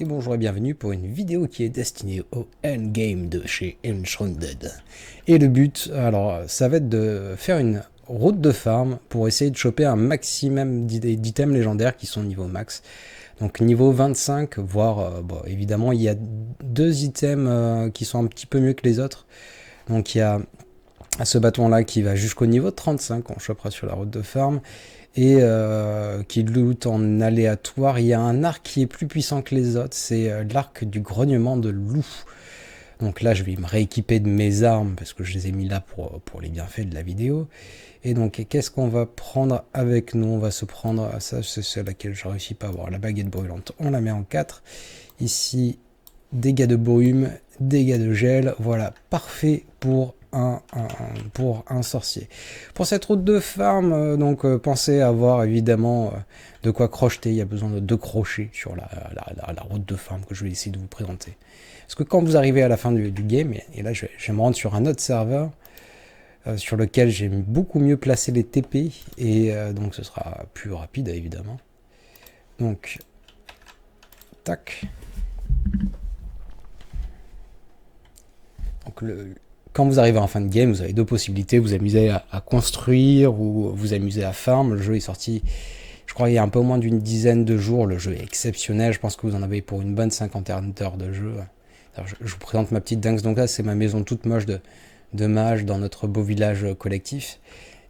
bonjour et bienvenue pour une vidéo qui est destinée au endgame de chez Enshrouded. Et le but, alors, ça va être de faire une route de farm pour essayer de choper un maximum d'items légendaires qui sont niveau max. Donc niveau 25, voire, bon, évidemment, il y a deux items qui sont un petit peu mieux que les autres. Donc il y a ce bâton-là qui va jusqu'au niveau 35, on chopera sur la route de farm. Et qui loot en aléatoire. Il y a un arc qui est plus puissant que les autres, c'est l'arc du grognement de loup. Donc là, je vais me rééquiper de mes armes, parce que je les ai mis là pour les bienfaits de la vidéo. Et donc, qu'est-ce qu'on va prendre avec nous? On va se prendre, ça c'est celle à laquelle je ne réussis pas à avoir, la baguette brûlante. On la met en 4. Ici, dégâts de brume, dégâts de gel. Voilà, parfait pour un sorcier. Pour cette route de farm, pensez avoir évidemment de quoi crocheter. Il y a besoin de 2 crochets sur la route de farm que je vais essayer de vous présenter. Parce que quand vous arrivez à la fin du game, et là je vais me rendre sur un autre serveur sur lequel j'ai beaucoup mieux placé les TP, et donc ce sera plus rapide évidemment. Donc, tac. Donc quand vous arrivez en fin de game, vous avez deux possibilités, vous amusez à construire ou vous amusez à farm. Le jeu est sorti, je crois, il y a un peu moins d'une dizaine de jours. Le jeu est exceptionnel, je pense que vous en avez pour une bonne cinquantaine d'heures de jeu. Alors, je vous présente ma petite dingue. Donc là, c'est ma maison toute moche de mage dans notre beau village collectif.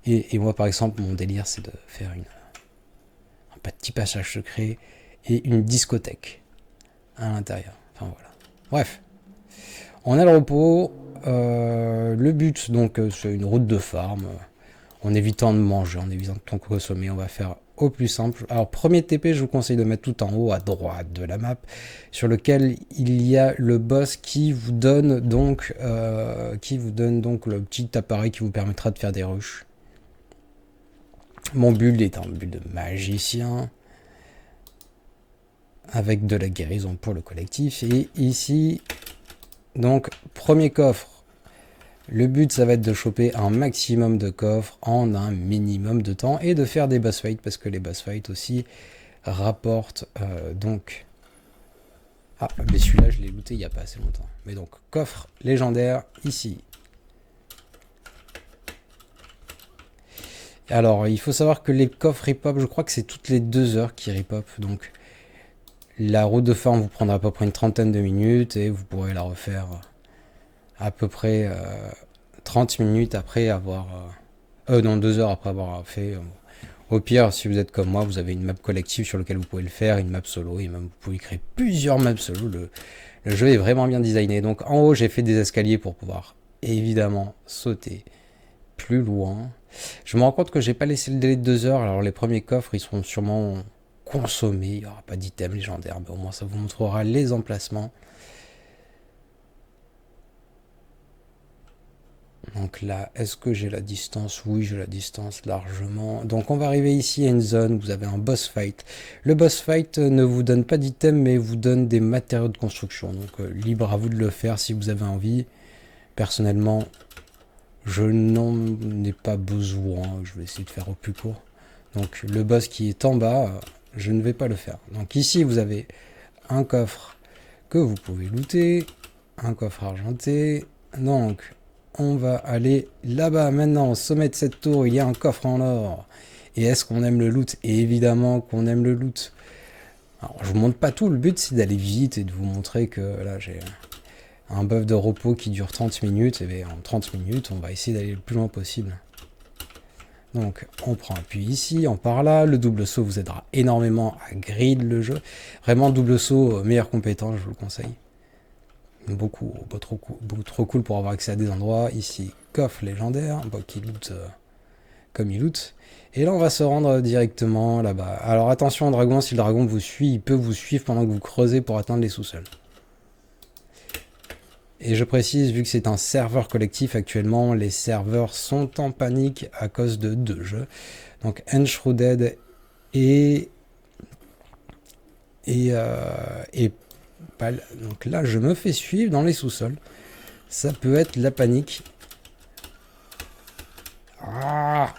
Et moi, par exemple, mon délire, c'est de faire un petit passage secret et une discothèque à l'intérieur. Enfin voilà. Bref, on a le repos. Le but, donc, c'est une route de farm. En évitant de manger, en évitant de consommer, on va faire au plus simple. Alors, premier TP, je vous conseille de mettre tout en haut à droite de la map, sur lequel il y a le boss qui vous donne donc, le petit appareil qui vous permettra de faire des rushs. Mon build est un build de magicien, avec de la guérison pour le collectif. Et ici, donc, premier coffre. Le but, ça va être de choper un maximum de coffres en un minimum de temps et de faire des boss fights, parce que les boss fights aussi rapportent donc... Ah, mais celui-là, je l'ai looté il n'y a pas assez longtemps. Mais donc, coffre légendaire ici. Alors, il faut savoir que les coffres ripop, je crois que c'est toutes les 2 heures qui ripop. Donc, la route de farm vous prendra à peu près une trentaine de minutes et vous pourrez la refaire à peu près 30 minutes après avoir... non, 2 heures après avoir fait... au pire, si vous êtes comme moi, vous avez une map collective sur laquelle vous pouvez le faire, une map solo, et même vous pouvez créer plusieurs maps solo. Le jeu est vraiment bien designé. Donc en haut, j'ai fait des escaliers pour pouvoir évidemment sauter plus loin. Je me rends compte que j'ai pas laissé le délai de 2 heures. Alors les premiers coffres, ils seront sûrement consommés. Il n'y aura pas d'items légendaires, mais au moins ça vous montrera les emplacements. Donc là, est-ce que j'ai la distance? Oui, j'ai la distance largement. Donc on va arriver ici à une zone où vous avez un boss fight. Le boss fight ne vous donne pas d'items, mais vous donne des matériaux de construction. Donc libre à vous de le faire si vous avez envie. Personnellement, je n'en ai pas besoin. Je vais essayer de faire au plus court. Donc le boss qui est en bas, je ne vais pas le faire. Donc ici, vous avez un coffre que vous pouvez looter. Un coffre argenté. Donc... on va aller là-bas maintenant, au sommet de cette tour, il y a un coffre en or. Et est-ce qu'on aime le loot? Et évidemment qu'on aime le loot. Alors je vous montre pas tout, le but c'est d'aller vite et de vous montrer que là j'ai un buff de repos qui dure 30 minutes. Et bien en 30 minutes, on va essayer d'aller le plus loin possible. Donc on prend appui ici, on part là, le double saut vous aidera énormément à grid le jeu. Vraiment double saut, meilleure compétence, je vous le conseille. Beaucoup trop cool pour avoir accès à des endroits. Ici, coffre légendaire, qui loot comme il loot. Et là, on va se rendre directement là-bas. Alors attention, dragon, si le dragon vous suit, il peut vous suivre pendant que vous creusez pour atteindre les sous-sols. Et je précise, vu que c'est un serveur collectif actuellement, les serveurs sont en panique à cause de 2 jeux. Donc Enshrouded et donc là, je me fais suivre dans les sous-sols. Ça peut être la panique. Ah,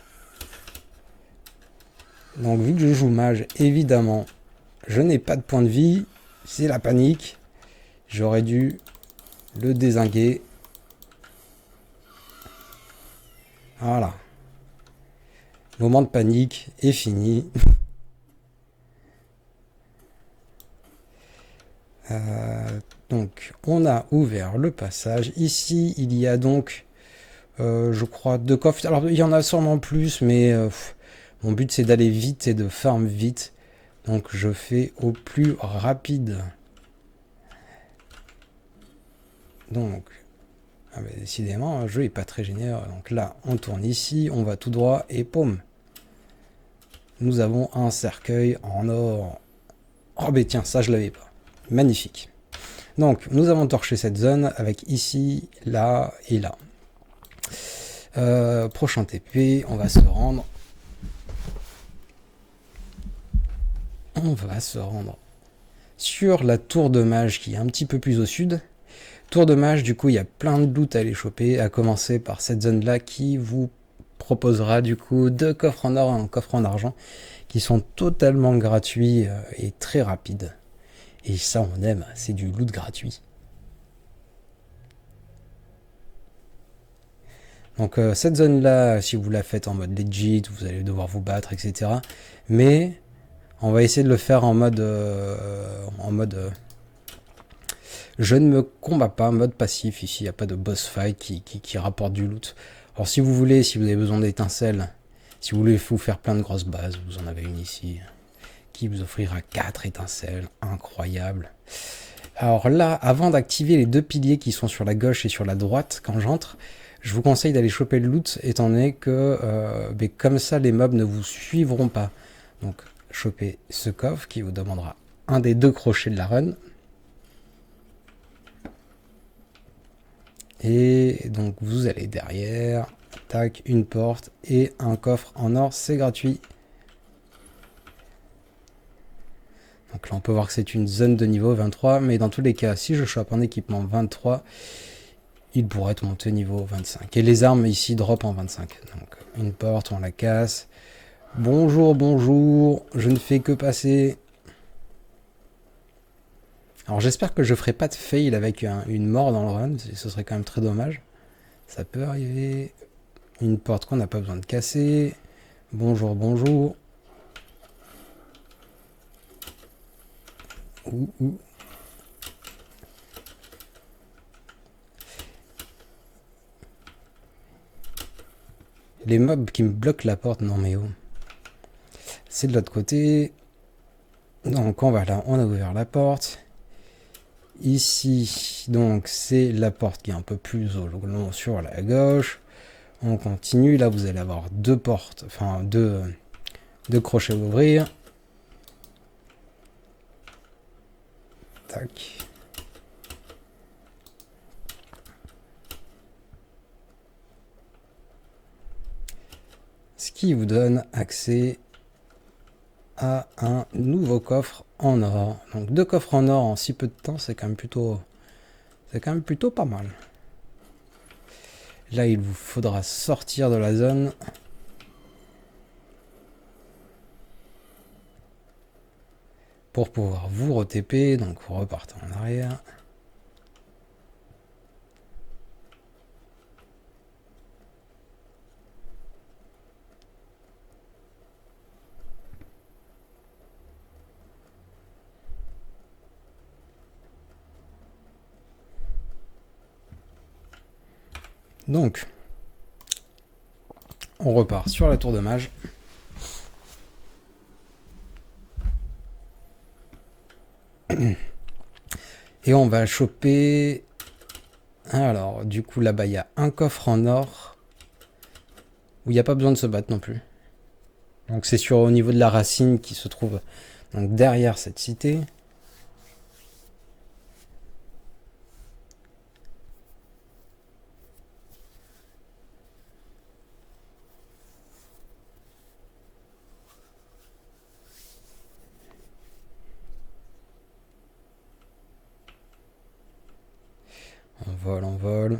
donc, vu que je joue mage, évidemment, je n'ai pas de point de vie. C'est la panique. J'aurais dû le dézinguer. Voilà. Moment de panique est fini. Donc, on a ouvert le passage. Ici, il y a donc, je crois, 2 coffres. Alors, il y en a sûrement plus, mais mon but, c'est d'aller vite et de farm vite. Donc, je fais au plus rapide. Donc, décidément, le jeu est pas très généreux. Donc là, on tourne ici, on va tout droit et paume. Nous avons un cercueil en or. Oh, mais tiens, ça, je l'avais pas. Magnifique. Donc, nous avons torché cette zone avec ici, là et là. Prochain TP, on va se rendre. On va se rendre sur la tour de mage qui est un petit peu plus au sud. Tour de mage, du coup, il y a plein de loot à aller choper, à commencer par cette zone-là qui vous proposera du coup 2 coffres en or et un coffre en argent qui sont totalement gratuits et très rapides. Et ça, on aime, c'est du loot gratuit. Donc cette zone-là, si vous la faites en mode legit, vous allez devoir vous battre, etc. Mais on va essayer de le faire en mode je ne me combats pas, mode passif. Ici, il n'y a pas de boss fight qui rapporte du loot. Alors si vous voulez, si vous avez besoin d'étincelles, si vous voulez vous faire plein de grosses bases, vous en avez une ici, qui vous offrira 4 étincelles, incroyable. Alors là, avant d'activer les 2 piliers qui sont sur la gauche et sur la droite, quand j'entre, je vous conseille d'aller choper le loot, étant donné que comme ça, les mobs ne vous suivront pas. Donc, chopez ce coffre qui vous demandera un des 2 crochets de la run. Et donc, vous allez derrière, tac, une porte et un coffre en or, c'est gratuit. Donc là, on peut voir que c'est une zone de niveau 23, mais dans tous les cas, si je chope un équipement 23, il pourrait être monté niveau 25. Et les armes ici drop en 25. Donc une porte, on la casse. Bonjour, bonjour, je ne fais que passer. Alors j'espère que je ferai pas de fail avec une mort dans le run, ce serait quand même très dommage. Ça peut arriver. Une porte qu'on n'a pas besoin de casser. Bonjour, bonjour. Ouh. Les mobs qui me bloquent la porte, non mais oh. C'est de l'autre côté. Donc on va là, on a ouvert la porte. Ici, donc c'est la porte qui est un peu plus au long sur la gauche. On continue, là vous allez avoir 2 portes, enfin deux crochets à ouvrir. Tac. Ce qui vous donne accès à un nouveau coffre en or. Donc 2 coffres en or en si peu de temps, c'est quand même plutôt pas mal. Là, il vous faudra sortir de la zone. Pour pouvoir vous re-TP, donc vous repartez en arrière. Donc, on repart sur la tour de mage. Et on va choper... Alors, du coup, là-bas, il y a un coffre en or. Où il n'y a pas besoin de se battre non plus. Donc c'est au niveau de la racine qui se trouve donc derrière cette cité. On vole.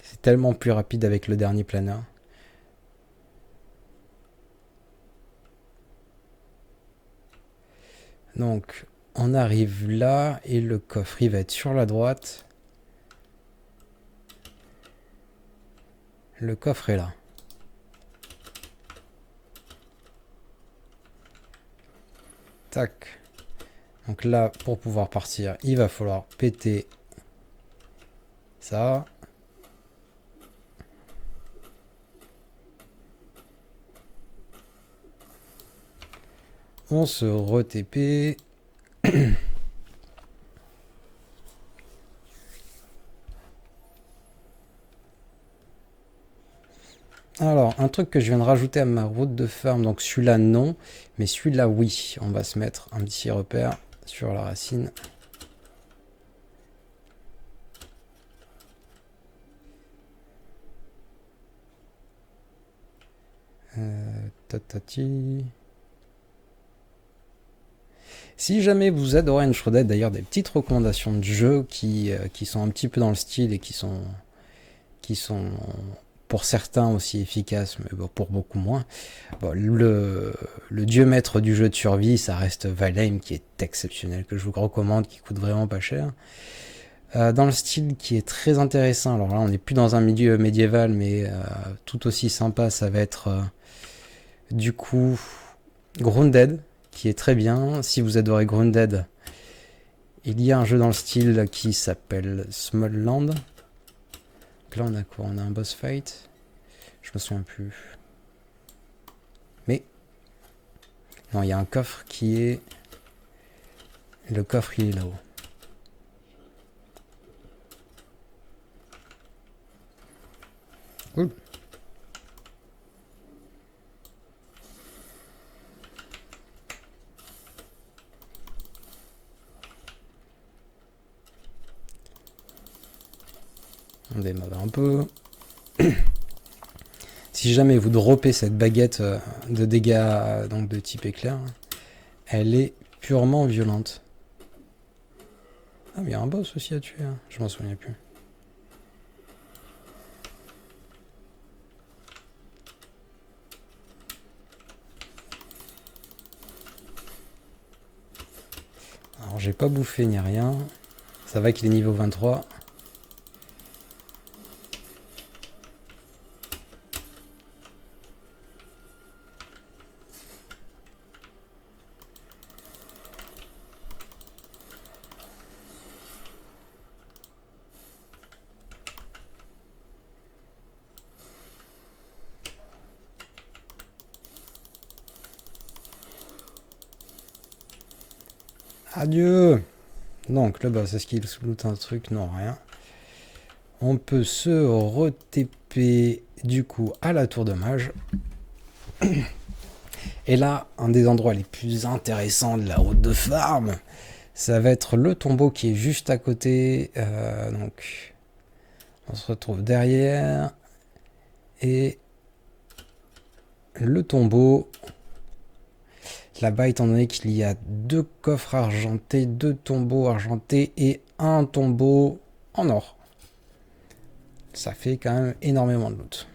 C'est tellement plus rapide avec le dernier planeur. Donc, on arrive là et le coffre il va être sur la droite. Le coffre est là. Tac. Donc là, pour pouvoir partir, il va falloir péter ça. On se re-TP. Alors, un truc que je viens de rajouter à ma route de farm, donc celui-là non, mais celui-là oui. On va se mettre un petit repère sur la racine. Tatati. Si jamais vous adorez Enshrouded, d'ailleurs des petites recommandations de jeux qui sont un petit peu dans le style et qui sont pour certains aussi efficaces, mais bon, pour beaucoup moins. Bon, le dieu maître du jeu de survie, ça reste Valheim, qui est exceptionnel, que je vous recommande, qui coûte vraiment pas cher. Dans le style qui est très intéressant, alors là on n'est plus dans un milieu médiéval, mais tout aussi sympa, ça va être du coup Grounded, qui est très bien. Si vous adorez Grounded, il y a un jeu dans le style qui s'appelle Small Land. Donc là on a quoi? On a un boss fight. Je me souviens plus. Mais non, il y a un coffre qui est... Le coffre il est là-haut. Cool. On démarre un peu. Si jamais vous droppez cette baguette de dégâts donc de type éclair, elle est purement violente. Ah mais il y a un boss aussi à tuer, hein. Je m'en souviens plus. Alors j'ai pas bouffé ni rien. Ça va qu'il est niveau 23. Adieu. Donc le boss, est-ce qu'il loot un truc? Non, rien. On peut se re-TP du coup à la tour de mage. Et là, un des endroits les plus intéressants de la route de farm, ça va être le tombeau qui est juste à côté. Donc on se retrouve derrière. Et le tombeau... Là-bas, étant donné qu'il y a 2 coffres argentés, 2 tombeaux argentés et un tombeau en or. Ça fait quand même énormément de loot.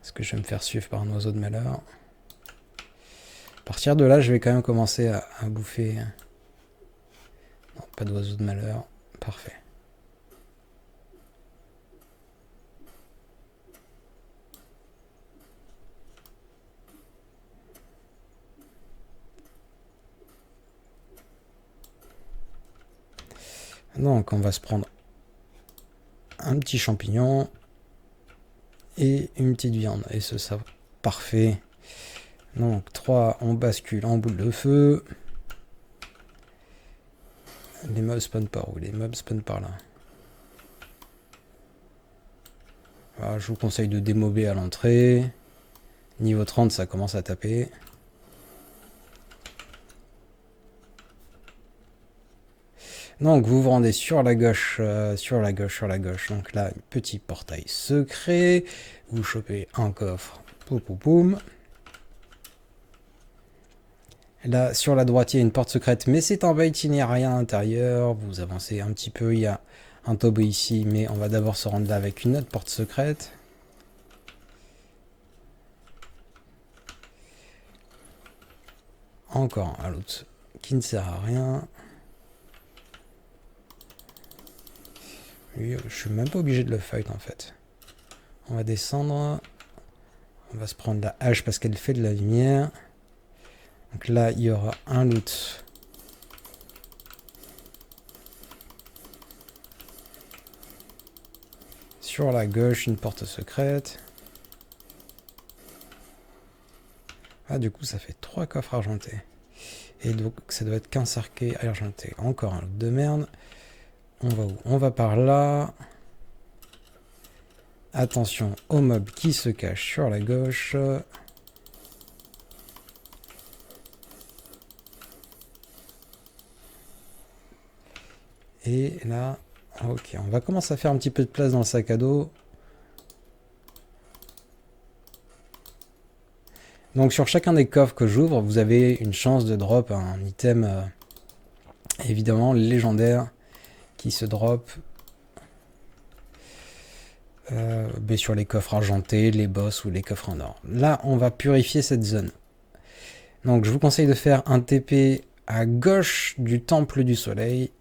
Est-ce que je vais me faire suivre par un oiseau de malheur? À partir de là, je vais quand même commencer à bouffer. Non, pas d'oiseau de malheur. Parfait. Donc on va se prendre un petit champignon et une petite viande. Et ce sera parfait. Donc 3, on bascule en boule de feu. Les mobs spawnent par où? Les mobs spawnent par là. Voilà, je vous conseille de démober à l'entrée. Niveau 30, ça commence à taper. Donc vous vous rendez sur la gauche, sur la gauche. Donc là, petit portail secret. Vous chopez un coffre. Poum, poum, poum. Là, sur la droite, il y a une porte secrète, mais c'est en bait, il n'y a rien à l'intérieur. Vous avancez un petit peu, il y a un tombeau ici, mais on va d'abord se rendre là avec une autre porte secrète. Encore un loot qui ne sert à rien. Lui, je suis même pas obligé de le fight en fait. On va descendre. On va se prendre la hache parce qu'elle fait de la lumière. Donc là, il y aura un loot. Sur la gauche, une porte secrète. Ah, du coup, ça fait 3 coffres argentés. Et donc, ça doit être qu'un cercueil argenté. Encore un loot de merde. On va où? On va par là. Attention au mob qui se cache sur la gauche. Et là, ok, on va commencer à faire un petit peu de place dans le sac à dos. Donc sur chacun des coffres que j'ouvre, vous avez une chance de drop un item évidemment légendaire qui se drop sur les coffres argentés, les boss ou les coffres en or. Là, on va purifier cette zone. Donc je vous conseille de faire un TP à gauche du temple du soleil.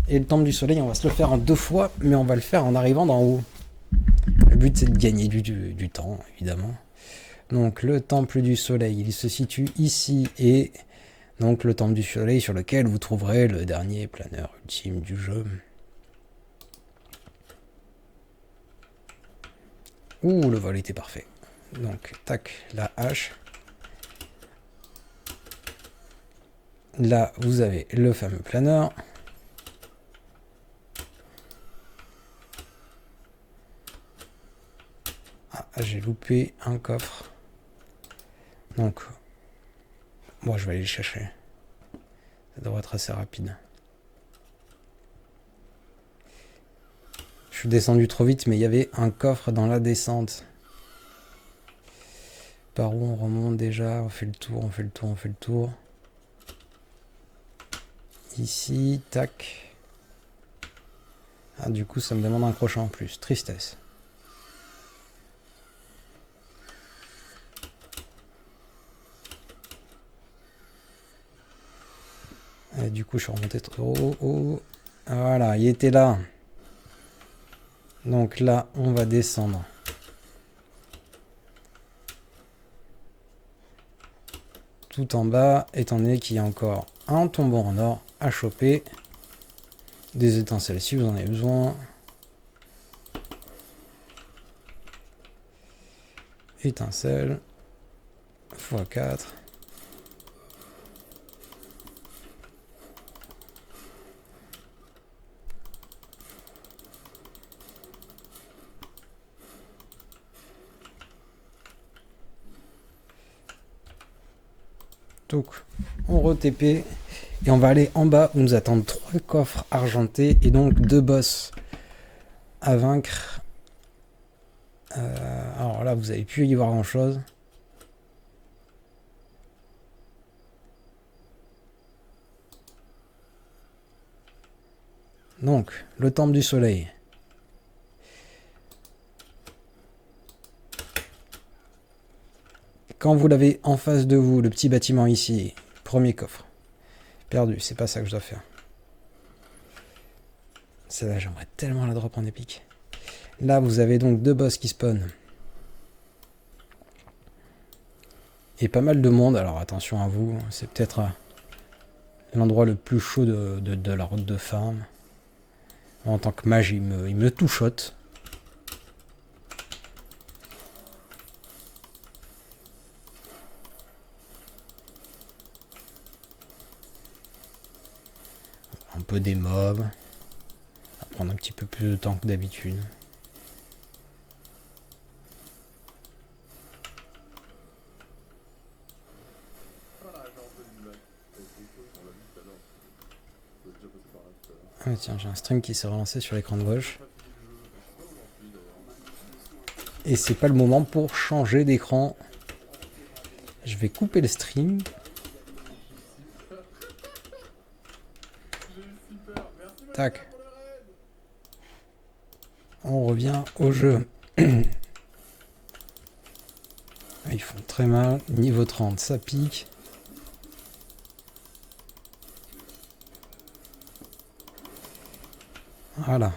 Et le temple du soleil, on va se le faire en 2 fois, mais on va le faire en arrivant d'en haut. Le but, c'est de gagner du temps, évidemment. Donc le temple du soleil, il se situe ici, et donc le temple du soleil sur lequel vous trouverez le dernier planeur ultime du jeu. Ouh, le vol était parfait. Donc, tac, la hache. Là, vous avez le fameux planeur. Ah, j'ai loupé un coffre. Donc, moi, je vais aller le chercher. Ça devrait être assez rapide. Je suis descendu trop vite, mais il y avait un coffre dans la descente. Par où on remonte déjà? On fait le tour, on fait le tour, on fait le tour. Ici, tac. Ah, du coup, ça me demande un crochet en plus. Tristesse. Et du coup, je suis remonté trop haut. Voilà, il était là. Donc là, on va descendre. Tout en bas, étant donné qu'il y a encore un tombeau en or à choper. Des étincelles si vous en avez besoin. Étincelles. x4. Donc, on re-TP et on va aller en bas où nous attendent 3 coffres argentés et donc 2 boss à vaincre. Alors là, vous avez pu y voir grand chose. Donc, le temple du soleil. Quand vous l'avez en face de vous, le petit bâtiment ici, premier coffre. Perdu, c'est pas ça que je dois faire. Celle-là, j'aimerais tellement la drop en épique. Là, vous avez donc 2 boss qui spawnent. Et pas mal de monde, alors attention à vous, c'est peut-être l'endroit le plus chaud de la route de farm. En tant que mage, il me touchote. Un peu des mobs. Ça va prendre un petit peu plus de temps que d'habitude. Ah tiens, j'ai un stream qui s'est relancé sur l'écran de gauche. Et c'est pas le moment pour changer d'écran. Je vais couper le stream. Tac. On revient au jeu. Ils font très mal. Niveau 30, ça pique. Voilà.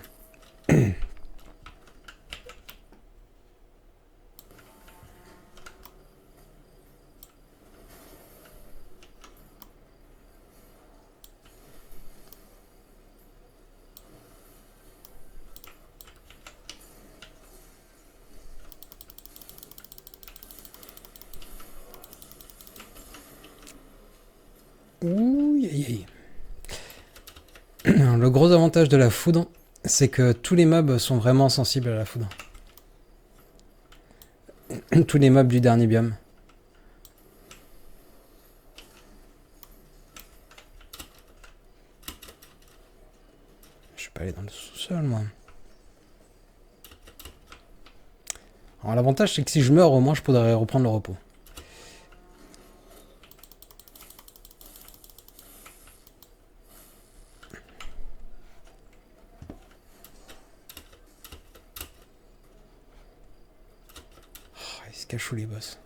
Ouh, aïe, aïe. Le gros avantage de la foudre, c'est que tous les mobs sont vraiment sensibles à la foudre. Tous les mobs du dernier biome. Je vais pas aller dans le sous-sol, moi. Alors l'avantage, c'est que si je meurs, au moins, je pourrais reprendre le repos. Oh, ils se cachent où les boss?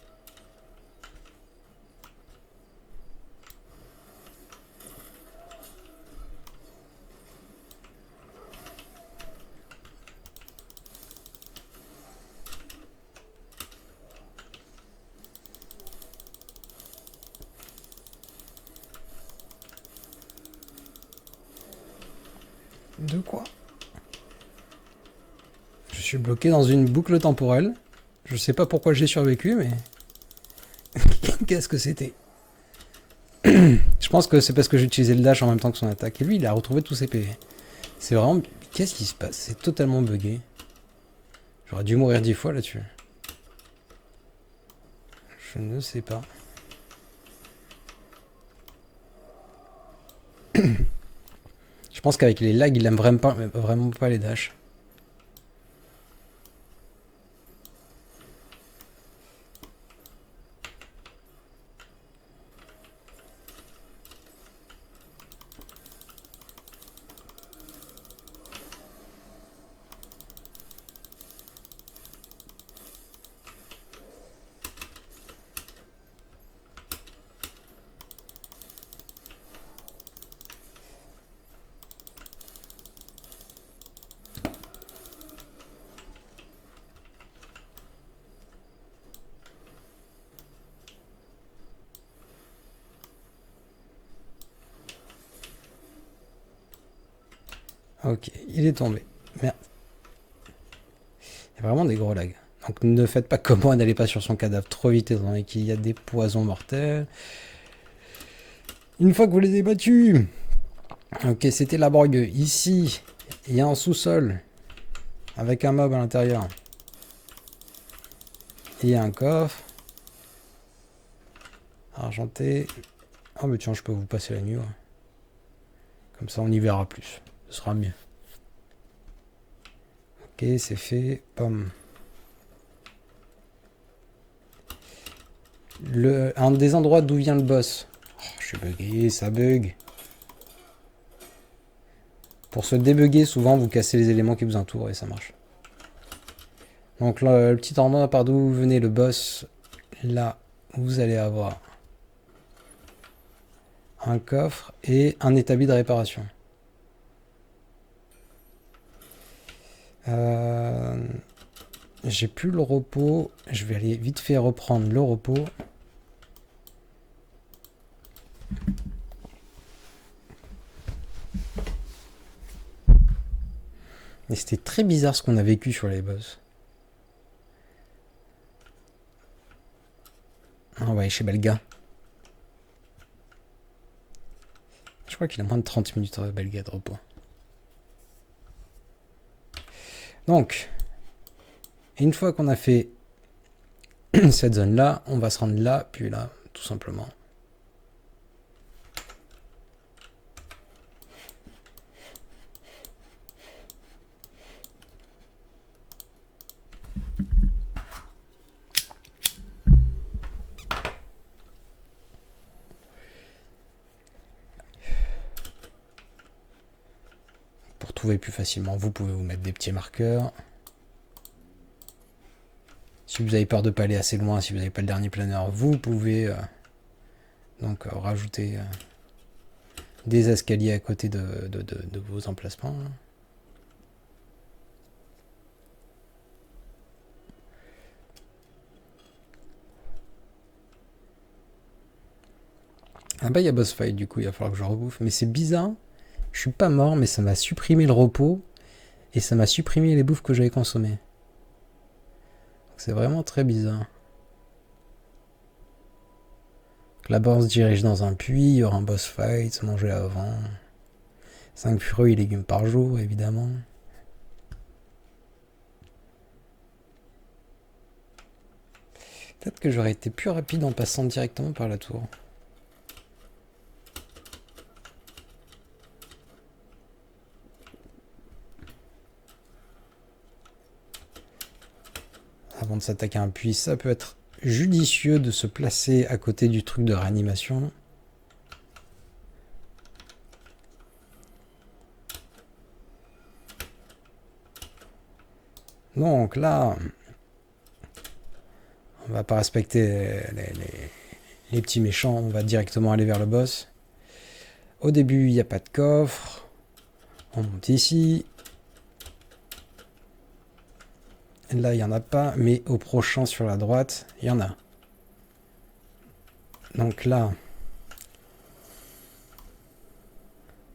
De quoi? Je suis bloqué dans une boucle temporelle. Je sais pas pourquoi j'ai survécu, mais... Qu'est-ce que c'était? Je pense que c'est parce que j'ai utilisé le dash en même temps que son attaque. Et lui, il a retrouvé tous ses PV. C'est vraiment... Qu'est-ce qui se passe? C'est totalement buggé. J'aurais dû mourir 10 fois là-dessus. Je ne sais pas. Je pense qu'avec les lags, il aime vraiment pas les dashs. Ok, il est tombé. Merde. Il y a vraiment des gros lags. Donc ne faites pas comme moi, n'allez pas sur son cadavre trop vite étant donné qu'il y a des poisons mortels. Une fois que vous les avez battus. Ok, c'était la borgue. Ici, il y a un sous-sol avec un mob à l'intérieur. Il y a un coffre. Argenté. Ah mais tiens, je peux vous passer la nuit. Ouais. Comme ça, on y verra plus. Ce sera mieux. Ok, c'est fait. Pomme. Un des endroits d'où vient le boss. Oh, je suis bugué, ça bug. Pour se débugger, souvent, vous cassez les éléments qui vous entourent et ça marche. Donc là, le petit endroit par d'où venez le boss, là, vous allez avoir un coffre et un établi de réparation. J'ai plus le repos. Je vais aller vite fait reprendre le repos. Et c'était très bizarre ce qu'on a vécu sur les boss. Ah ouais, chez Belga. Je crois qu'il a moins de 30 minutes Belga de repos. Donc, une fois qu'on a fait cette zone-là, on va se rendre là, puis là, tout simplement. Pour trouver plus facilement, vous pouvez vous mettre des petits marqueurs. Si vous avez peur de ne pas aller assez loin, si vous n'avez pas le dernier planeur, vous pouvez donc rajouter des escaliers à côté de vos emplacements. Ah bah il y a boss fight du coup, il va falloir que je rebouffe. Mais c'est bizarre, je suis pas mort mais ça m'a supprimé le repos et ça m'a supprimé les bouffes que j'avais consommées. C'est vraiment très bizarre. Là-bas on se dirige dans un puits, il y aura un boss fight, manger avant. 5 fruits et légumes par jour évidemment. Peut-être que j'aurais été plus rapide en passant directement par la tour. Avant de s'attaquer à un puits, ça peut être judicieux de se placer à côté du truc de réanimation. Donc là, on va pas respecter les petits méchants, on va directement aller vers le boss. Au début, il n'y a pas de coffre. On monte ici. Là, il n'y en a pas, mais au prochain sur la droite, il y en a. Donc là,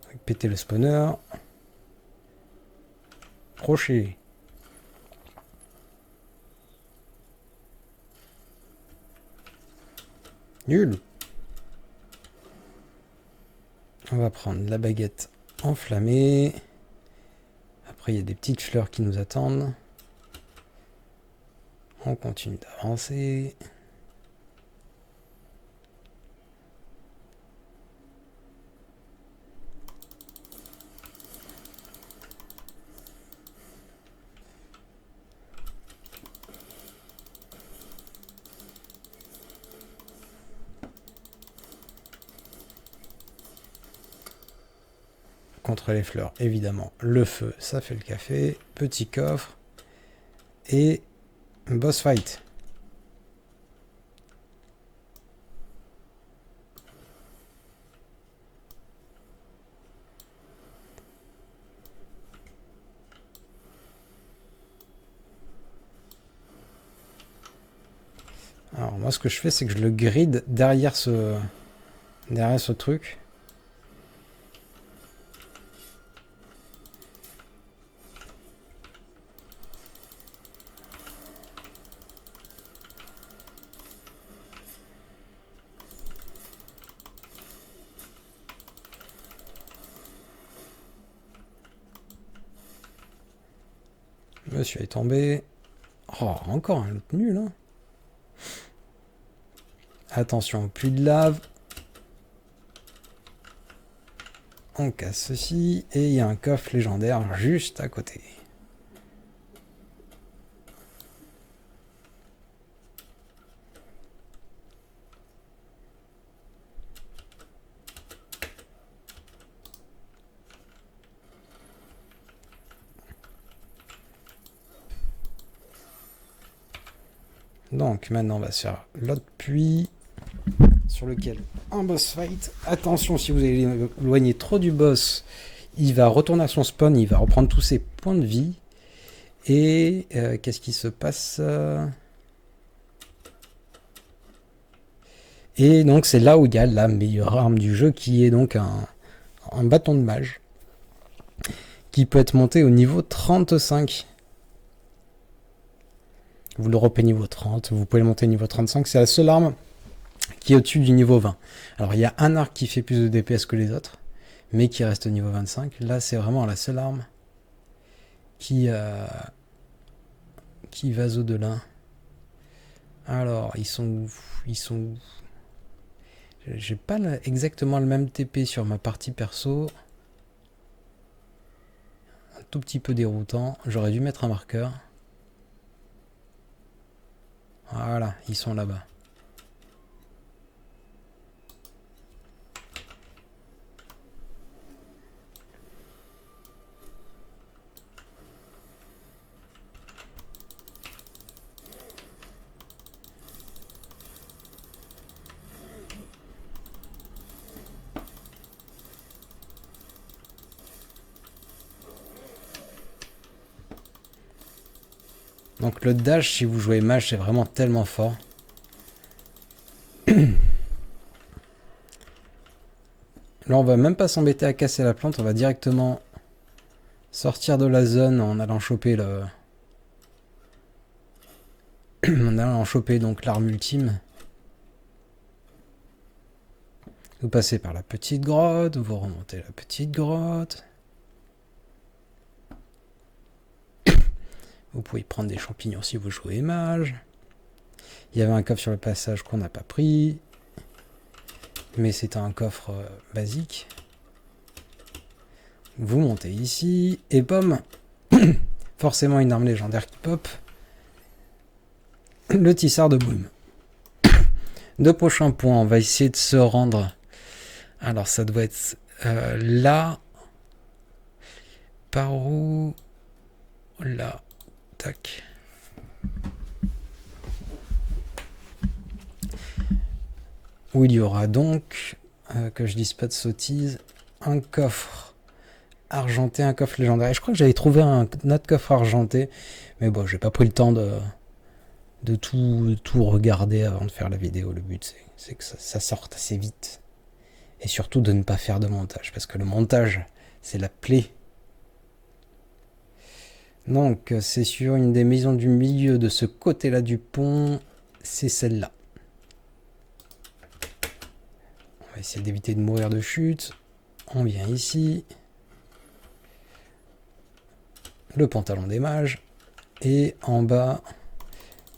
on va péter le spawner. Crochet. Nul. On va prendre la baguette enflammée. Après, il y a des petites fleurs qui nous attendent. On continue d'avancer. Contre les fleurs, évidemment, le feu, ça fait le café. Petit coffre. Et boss fight. Alors moi ce que je fais c'est que je le grid derrière ce truc. Monsieur est tombé. Oh, encore un autre nul, hein. Attention, plus de lave. On casse ceci. Et il y a un coffre légendaire juste à côté. Donc maintenant on va se faire l'autre puits sur lequel un boss fight. Attention, si vous éloignez trop du boss, il va retourner à son spawn, il va reprendre tous ses points de vie. Et qu'est-ce qui se passe? Et donc c'est là où il y a la meilleure arme du jeu qui est donc un bâton de mage qui peut être monté au niveau 35. Vous le repayez niveau 30, vous pouvez le monter au niveau 35, c'est la seule arme qui est au-dessus du niveau 20. Alors il y a un arc qui fait plus de DPS que les autres, mais qui reste au niveau 25. Là c'est vraiment la seule arme qui va au-delà. Alors ils sont où? Ils sont où? J'ai pas exactement le même TP sur ma partie perso. Un tout petit peu déroutant. J'aurais dû mettre un marqueur. Voilà, ils sont là-bas. Donc le dash, si vous jouez mage, c'est vraiment tellement fort. Là, on va même pas s'embêter à casser la plante, on va directement sortir de la zone en allant choper le... en allant choper donc l'arme ultime. Vous passez par la petite grotte, vous remontez la petite grotte. Vous pouvez prendre des champignons si vous jouez mage. Il y avait un coffre sur le passage qu'on n'a pas pris. Mais c'était un coffre basique. Vous montez ici. Et pomme. Forcément une arme légendaire qui pop. Le tissard de brume. Deux prochains points. On va essayer de se rendre. Alors ça doit être là. Par où? Là. Tac. Où il y aura donc, que je dise pas de sottises, un coffre argenté, un coffre légendaire. Et je crois que j'avais trouvé un autre coffre argenté, mais bon, j'ai pas pris le temps de tout regarder avant de faire la vidéo. Le but, c'est que ça sorte assez vite. Et surtout de ne pas faire de montage, parce que le montage, c'est la plaie. Donc, c'est sur une des maisons du milieu de ce côté-là du pont, c'est celle-là. On va essayer d'éviter de mourir de chute. On vient ici. Le pantalon des mages. Et en bas,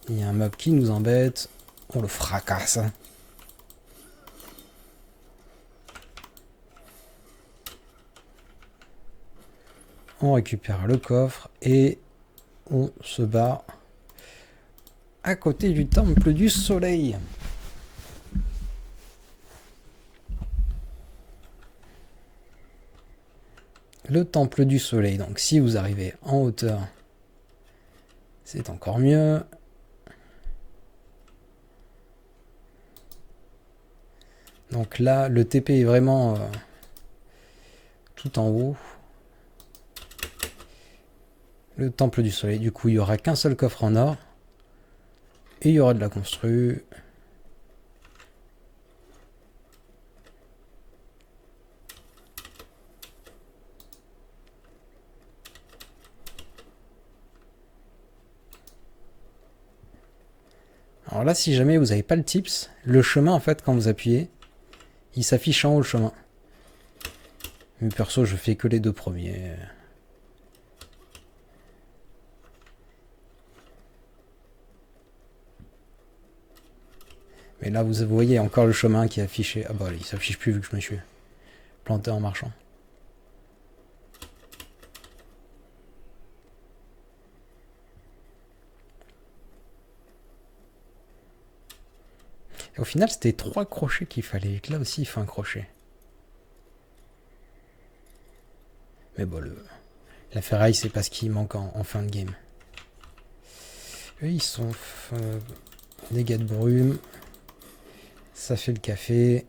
il y a un mob qui nous embête. On le fracasse. On récupère le coffre et on se bat à côté du temple du soleil. Le temple du soleil, donc si vous arrivez en hauteur, c'est encore mieux. Donc là, le TP est vraiment tout en haut. Le temple du soleil, du coup, il n'y aura qu'un seul coffre en or. Et il y aura de la constru. Alors là, si jamais vous n'avez pas le tips, le chemin, en fait, quand vous appuyez, il s'affiche en haut le chemin. Mais perso, je fais que les deux premiers. Mais là, vous voyez encore le chemin qui est affiché. Ah bah, il s'affiche plus vu que je me suis planté en marchant. Et au final, c'était 3 crochets qu'il fallait. Là aussi, il faut un crochet. Mais bon, la ferraille, c'est pas ce qui manque en fin de game. Eux, ils sont dégâts de brume. Ça fait le café.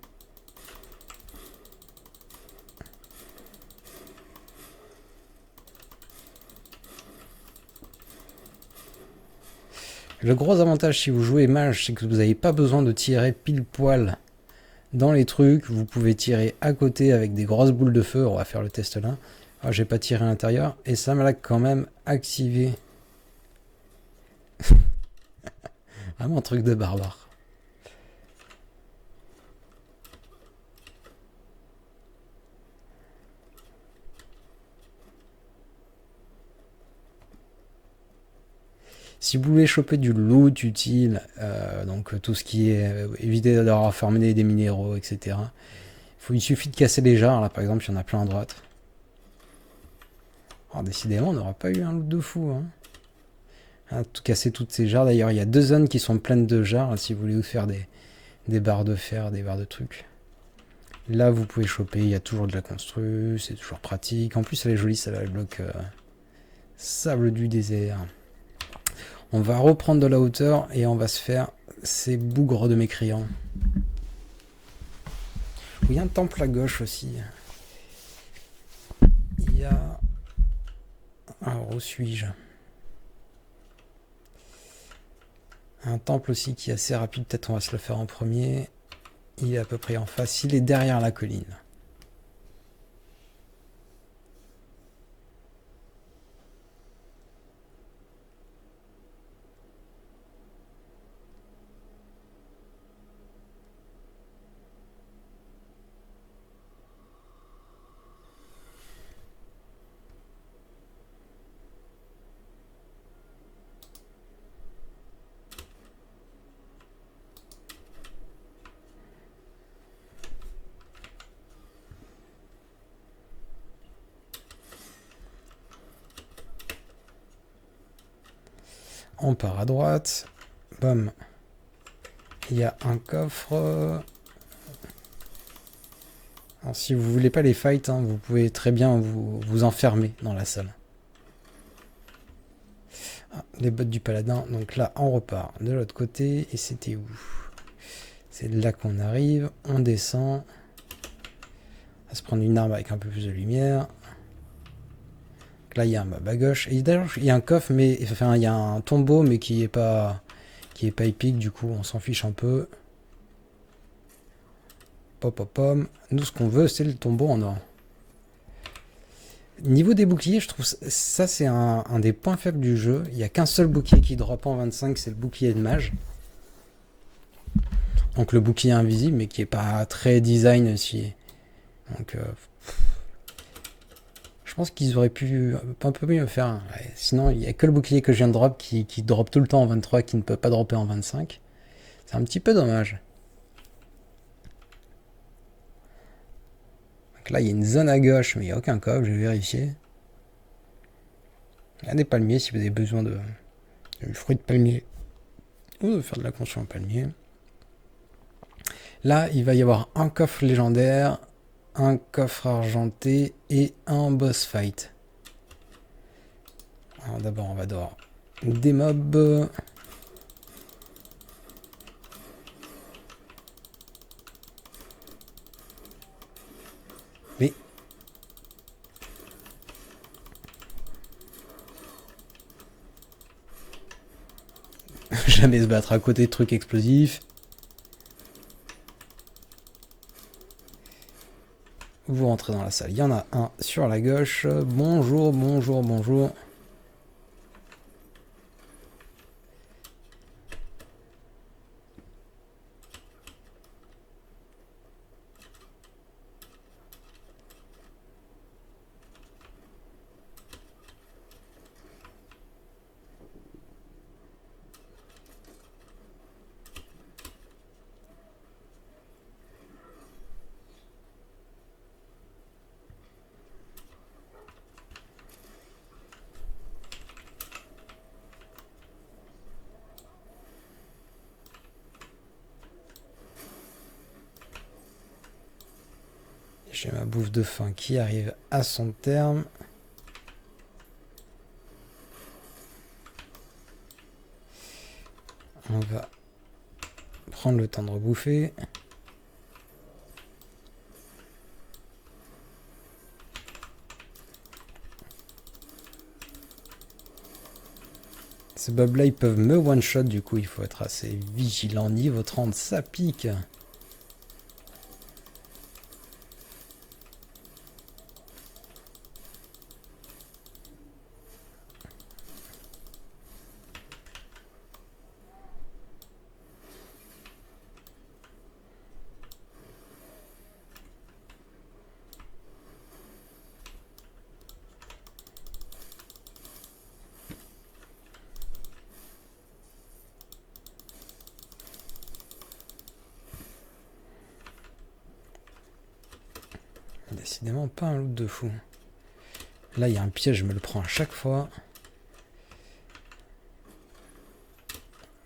Le gros avantage si vous jouez mage, c'est que vous n'avez pas besoin de tirer pile poil dans les trucs. Vous pouvez tirer à côté avec des grosses boules de feu. On va faire le test là. Ah, j'ai pas tiré à l'intérieur et ça me l'a quand même activé. Vraiment un truc de barbare. Si vous voulez choper du loot utile, donc tout ce qui est éviter d'avoir farmé des minéraux, etc. Il suffit de casser les jarres, là par exemple, il y en a plein à droite. Alors décidément, on n'aura pas eu un loot de fou. Hein. Casser toutes ces jarres, d'ailleurs il y a 2 zones qui sont pleines de jarres, si vous voulez vous faire des barres de fer, des barres de trucs. Là vous pouvez choper, il y a toujours de la constru, c'est toujours pratique. En plus elle est jolie, ça le bloc sable du désert. On va reprendre de la hauteur et on va se faire ces bougres de mécréants. Il y a un temple à gauche aussi. Il y a... Alors où suis-je? Un temple aussi qui est assez rapide, peut-être on va se le faire en premier. Il est à peu près en face, il est derrière la colline. on part à droite. Bam. Il y a un coffre. Alors, si vous voulez pas les fights, hein, vous pouvez très bien vous enfermer dans la salle. Ah, les bottes du paladin. Donc là, on repart de l'autre côté. Et c'était où? C'est là qu'on arrive. On descend. On va se prendre une arme avec un peu plus de lumière. Donc là, il y a un mob à gauche. Et d'ailleurs, il y a un coffre, mais enfin, il y a un tombeau, mais qui est pas épique. Du coup, on s'en fiche un peu. Pop, pop, pom. Nous, ce qu'on veut, c'est le tombeau en or. Niveau des boucliers, je trouve ça c'est un des points faibles du jeu. Il n'y a qu'un seul bouclier qui drop en 25, c'est le bouclier de mage. Donc le bouclier invisible, mais qui est pas très design aussi. Donc je pense qu'ils auraient pu un peu mieux faire. Ouais, sinon, il n'y a que le bouclier que je viens de drop qui drop tout le temps en 23, qui ne peut pas dropper en 25. C'est un petit peu dommage. Donc là, il y a une zone à gauche, mais il n'y a aucun coffre, je vais vérifier. Il y a des palmiers si vous avez besoin de fruits de palmier ou de faire de la construction en palmier. Là, il va y avoir un coffre légendaire, un coffre argenté et un boss fight. Alors d'abord, on va devoir des mobs. Mais jamais se battre à côté de trucs explosifs. Vous rentrez dans la salle. Il y en a un sur la gauche. Bonjour, bonjour, bonjour. J'ai ma bouffe de faim qui arrive à son terme. On va prendre le temps de rebouffer. Ces mobs là ils peuvent me one shot, du coup il faut être assez vigilant. Niveau 30, ça pique. Décidément pas un loot de fou. Là il y a un piège, je me le prends à chaque fois.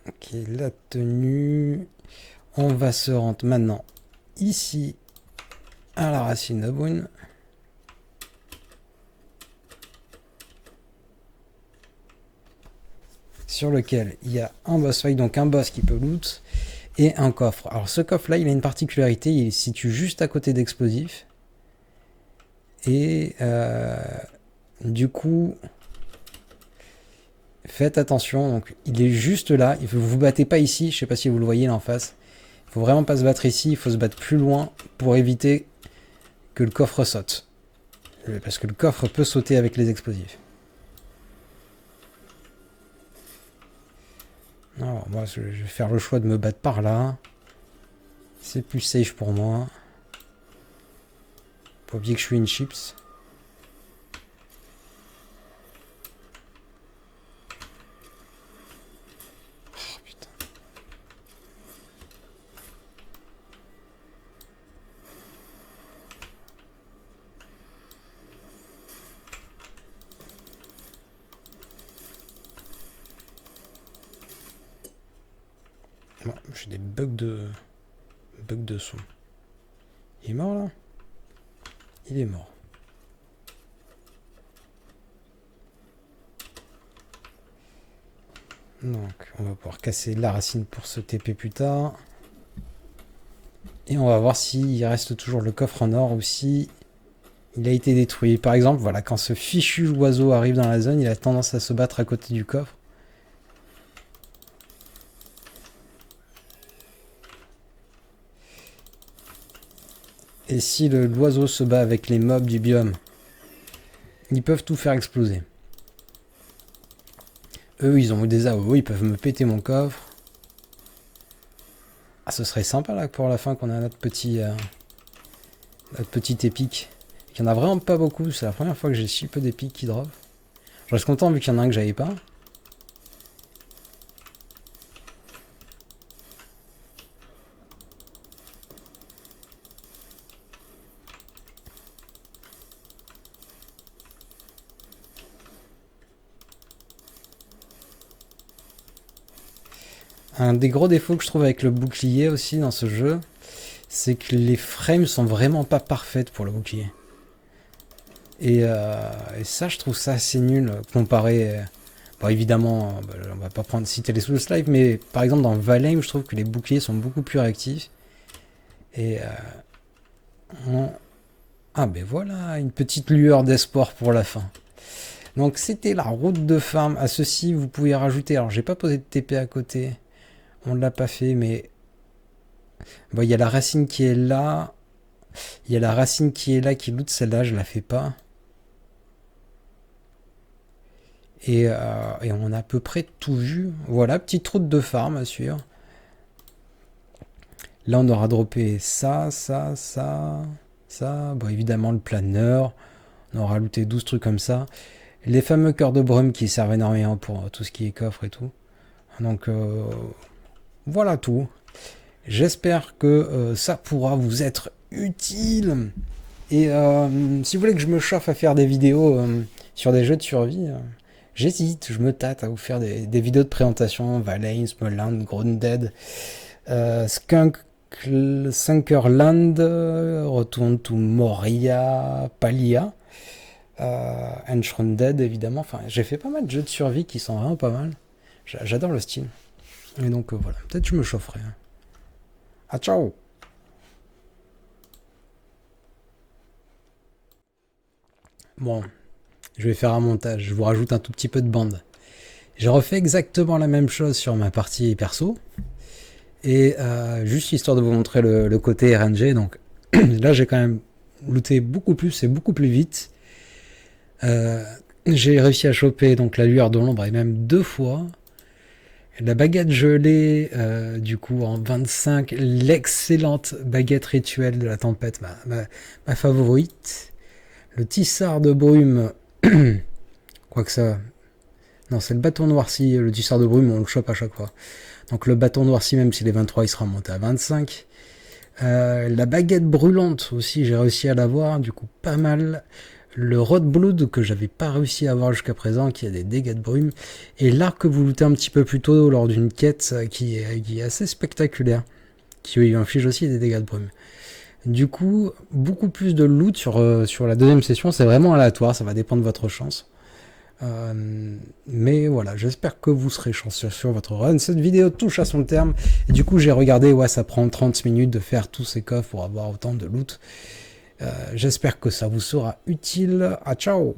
Ok, la tenue. On va se rendre maintenant ici à la racine de Brune. Sur lequel il y a un boss fight, donc un boss qui peut loot, et un coffre. Alors ce coffre là il a une particularité, il se situe juste à côté d'explosifs. Et du coup, faites attention, donc il est juste là, vous vous battez pas ici, je sais pas si vous le voyez là en face. Il faut vraiment pas se battre ici, il faut se battre plus loin pour éviter que le coffre saute. Parce que le coffre peut sauter avec les explosifs. Alors moi je vais faire le choix de me battre par là. C'est plus safe pour moi. Faut oublier que je suis une chips. Oh putain. J'ai des bugs de son. Il est mort là? Il est mort. Donc, on va pouvoir casser la racine pour se TP plus tard. Et on va voir s'il reste toujours le coffre en or ou si il a été détruit. Par exemple, voilà, quand ce fichu oiseau arrive dans la zone, il a tendance à se battre à côté du coffre. Et si l'oiseau se bat avec les mobs du biome, ils peuvent tout faire exploser. Eux, ils ont eu des AOE, ils peuvent me péter mon coffre. Ah, ce serait sympa là pour la fin qu'on a notre petit épique. Il n'y en a vraiment pas beaucoup, c'est la première fois que j'ai si peu d'épiques qui drop. Je reste content vu qu'il y en a un que j'avais pas. Un des gros défauts que je trouve avec le bouclier aussi dans ce jeu, c'est que les frames sont vraiment pas parfaites pour le bouclier. Et ça, je trouve ça assez nul comparé... Bon, évidemment, on va pas citer les Souls Live, mais par exemple dans Valheim, je trouve que les boucliers sont beaucoup plus réactifs. Et... Ah ben voilà, une petite lueur d'espoir pour la fin. Donc c'était la route de farm. À ceci, vous pouvez rajouter... Alors, j'ai pas posé de TP à côté. On ne l'a pas fait, mais... Bon, il y a la racine qui est là. Il y a la racine qui est là, qui loot celle-là, je la fais pas. Et on a à peu près tout vu. Voilà, petite route de farm à suivre. Là, on aura droppé ça. Bon, évidemment, le planeur. On aura looté 12 trucs comme ça. Les fameux cœurs de brume qui servent énormément pour tout ce qui est coffre et tout. Donc, voilà tout. J'espère que ça pourra vous être utile. Et si vous voulez que je me chauffe à faire des vidéos sur des jeux de survie, j'hésite, je me tâte à vous faire des vidéos de présentation. Valheim, Smallland, Grounded, Sunkerland, Return to Moria, Palia, Enshrouded évidemment. Enfin, j'ai fait pas mal de jeux de survie qui sont vraiment pas mal. J'adore le style. Et donc voilà, peut-être je me chaufferai. Ah, ciao! Bon, je vais faire un montage, je vous rajoute un tout petit peu de bande. J'ai refait exactement la même chose sur ma partie perso. Et juste histoire de vous montrer le côté RNG. Donc là, j'ai quand même looté beaucoup plus et beaucoup plus vite. J'ai réussi à choper donc la lueur de l'ombre et même 2 fois. La baguette gelée, du coup, en 25, l'excellente baguette rituelle de la tempête, ma favorite. Le tissard de brume, quoique ça... Non, c'est le bâton noirci, le tissard de brume, on le chope à chaque fois. Donc le bâton noirci, même s'il est 23, il sera monté à 25. La baguette brûlante aussi, j'ai réussi à l'avoir, du coup, pas mal. Le Rod Blood que j'avais pas réussi à avoir jusqu'à présent, qui a des dégâts de brume, et l'arc que vous lootez un petit peu plus tôt lors d'une quête qui est assez spectaculaire, qui inflige aussi des dégâts de brume. Du coup, beaucoup plus de loot sur la deuxième session, c'est vraiment aléatoire, ça va dépendre de votre chance. Mais voilà, j'espère que vous serez chanceux sur votre run. Cette vidéo touche à son terme, et du coup j'ai regardé, ouais, ça prend 30 minutes de faire tous ces coffres pour avoir autant de loot. J'espère que ça vous sera utile. Ah, ciao!